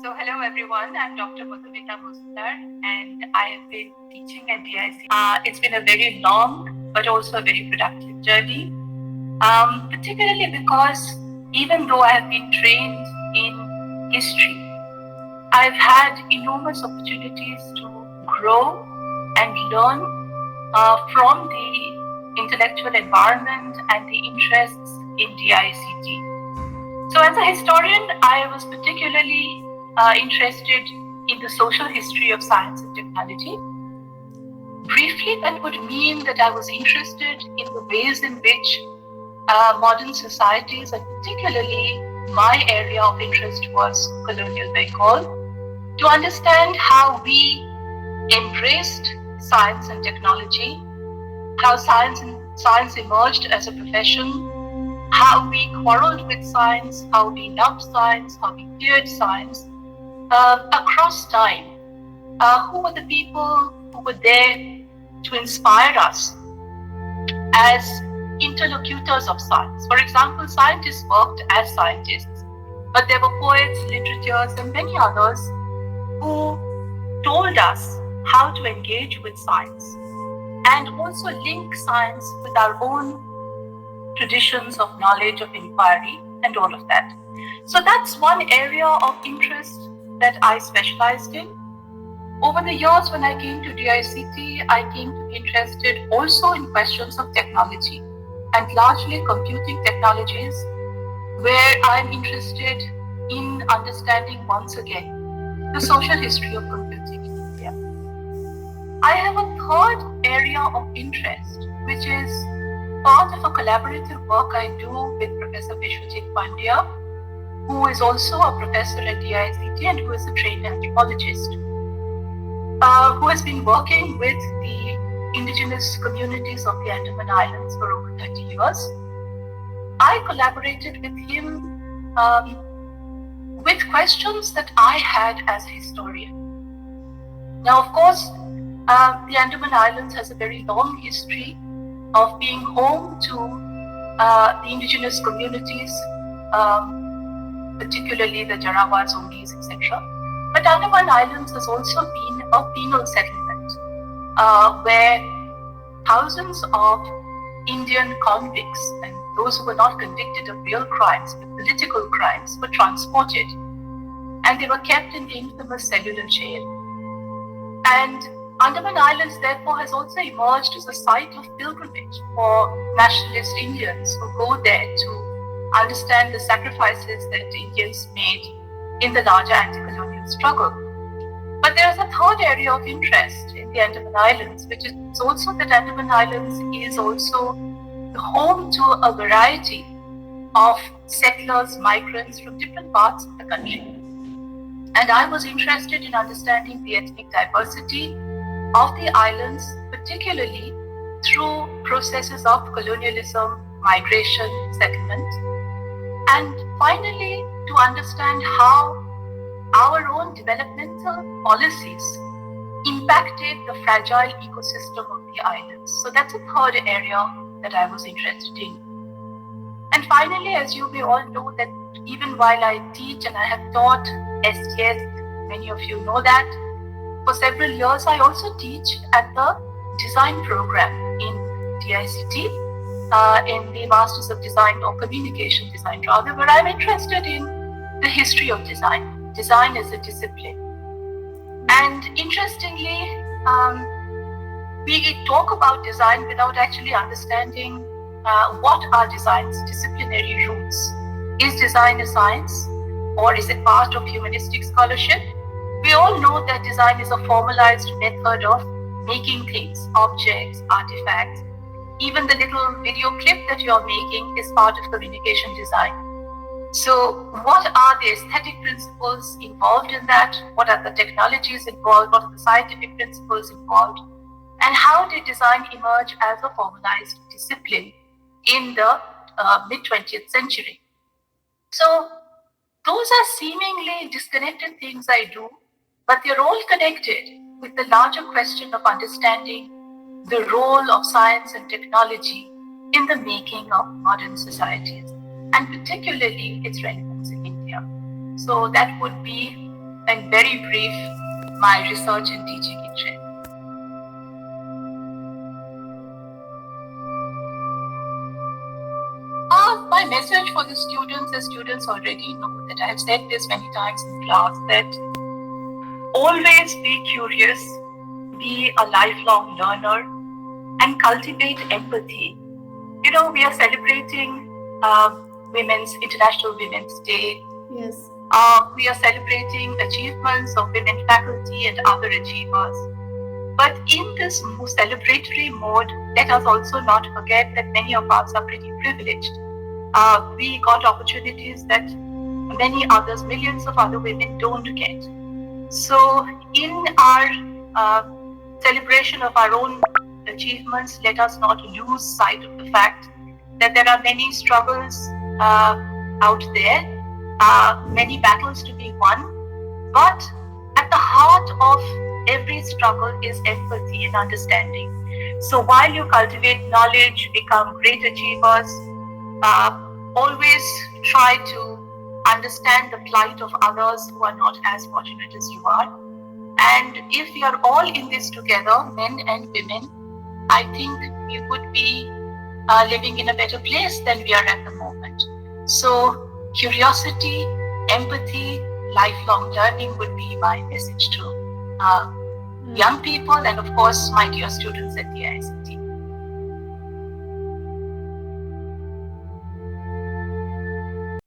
So hello everyone, I'm Dr. Madhumita Mazumdar and I have been teaching at DA-IICT. It's been a very long but also a very productive journey, particularly because even though I have been trained in history, I've had enormous opportunities to grow and learn from the intellectual environment and the interests in DA-IICT. So as a historian, I was particularly interested in the social history of science and technology. Briefly, that would mean that I was interested in the ways in which modern societies, and particularly my area of interest was colonial Bengal, to understand how we embraced science and technology, how science emerged as a profession, how we quarreled with science, how we loved science, how we feared science across time. Who were the people who were there to inspire us as interlocutors of science? For example, scientists worked as scientists, but there were poets, literateurs, and many others who told us how to engage with science and also link science with our own traditions of knowledge, of inquiry, and all of that. So that's one area of interest that I specialized in. Over the years, when I came to DA-IICT, I came to be interested also in questions of technology and largely computing technologies, where I'm interested in understanding once again the social history of computing in India. I have a third area of interest, which is part of a collaborative work I do with Professor Madhumita, who is also a professor at DA-IICT and who is a trained anthropologist, who has been working with the indigenous communities of the Andaman Islands for over 30 years. I collaborated with him with questions that I had as a historian. Now, of course, the Andaman Islands has a very long history of being home to the indigenous communities, particularly the Jarawas, Ongis, etc. But Andaman Islands has also been a penal settlement where thousands of Indian convicts and those who were not convicted of real crimes, but political crimes, were transported, and they were kept in the infamous cellular jail. And Andaman Islands, therefore, has also emerged as a site of pilgrimage for nationalist Indians who go there to understand the sacrifices that Indians made in the larger anti-colonial struggle. But there is a third area of interest in the Andaman Islands, which is also that Andaman Islands is also home to a variety of settlers, migrants from different parts of the country. And I was interested in understanding the ethnic diversity of the islands, particularly through processes of colonialism, migration, settlement, and finally to understand how our own developmental policies impacted the fragile ecosystem of the islands. So that's a third area that I was interested in. And finally, as you may all know, that even while I teach and I have taught STS, many of you know that, for several years I also teach at the design program in DA-IICT, in the Masters of Design or Communication Design rather, where I'm interested in the history of design, design as a discipline. And interestingly, we talk about design without actually understanding what are design's disciplinary roots. Is design a science, or is it part of humanistic scholarship? We all know that design is a formalized method of making things, objects, artifacts. Even the little video clip that you're making is part of communication design. So what are the aesthetic principles involved in that? What are the technologies involved? What are the scientific principles involved? And how did design emerge as a formalized discipline in the mid-20th century? So those are seemingly disconnected things I do, but they're all connected with the larger question of understanding the role of science and technology in the making of modern societies, and particularly its relevance in India. So that would be and very brief, my research and teaching interest. My message for the students already know that I have said this many times in class, that always be curious, be a lifelong learner, and cultivate empathy. You know, we are celebrating International Women's Day. Yes. We are celebrating achievements of women faculty and other achievers. But in this celebratory mode, let us also not forget that many of us are pretty privileged. We got opportunities that many others, millions of other women don't get. So in our celebration of our own achievements, let us not lose sight of the fact that there are many struggles out there, many battles to be won, but at the heart of every struggle is empathy and understanding. So while you cultivate knowledge, become great achievers, always try to understand the plight of others who are not as fortunate as you are. And if we are all in this together, men and women, I think we would be living in a better place than we are at the moment. So curiosity, empathy, lifelong learning would be my message to young people and of course my dear students at DA-IICT.